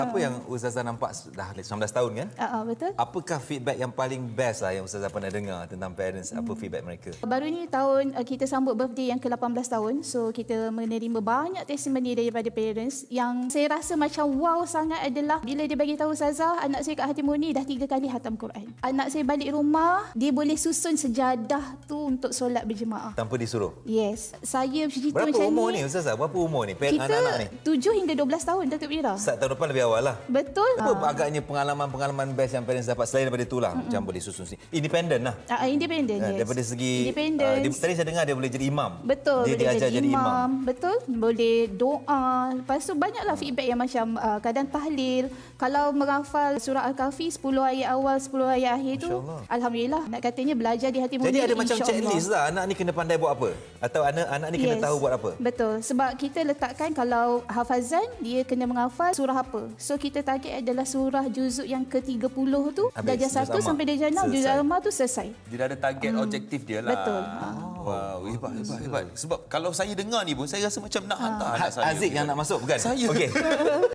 Apa yang Ustazah nampak dah 19 tahun kan? Betul. Apakah feedback yang paling best lah yang Ustazah pernah dengar tentang parents? Apa feedback mereka? Baru ni tahun kita sambut birthday yang ke-18 tahun. So kita menerima banyak testimoni daripada parents. Yang saya rasa macam wow sangat adalah bila dia bagi tahu Ustazah, anak saya kat Hati-Murni dah 3 kali khatam Quran. Anak saya balik rumah, dia boleh susun sejadah tu untuk solat berjemaah. Tanpa disuruh? Yes. Saya cerita Berapa macam umur ni Ustazah? Berapa umur ni? Kita Anak-anak ni? 7 hingga 12 tahun Datuk Mira. Start tahun depan lebih awal lah. Betul. Apa agaknya pengalaman-pengalaman best yang parents dapat selain daripada itulah? Macam boleh susun sendiri. Independent lah. Independent, yes. Daripada segi Independence. tadi saya dengar dia boleh jadi imam. Betul, Dia boleh diajar jadi imam. Betul, boleh doa. Lepas tu banyaklah feedback yang macam kadang tahlil. Kalau merafal surah Al-Kahfi 10 ayat awal, 10 ayat akhir tu, Masya-Allah. alhamdulillah. Nak katanya belajar di Hati-Murni. Jadi ada macam insya-Allah. checklist lah. Anak ni kena pandai buat apa? Atau anak ni kena tahu buat apa? Betul. Sebab kita letakkan kalau hafazan, dia kena menghafal surah apa. So kita target adalah surah juzuk yang ke-30 tu. Habis, Darjah 1 juz sampai darjah 6. Juz selesai. Al-Ammah tu selesai. Dia dah ada target objektif dia lah. Betul. Wow, hebat. Sebab kalau saya dengar ni pun, saya rasa macam nak hantar anak saya. Aziz yang nak masuk bukan? Saya. Okey.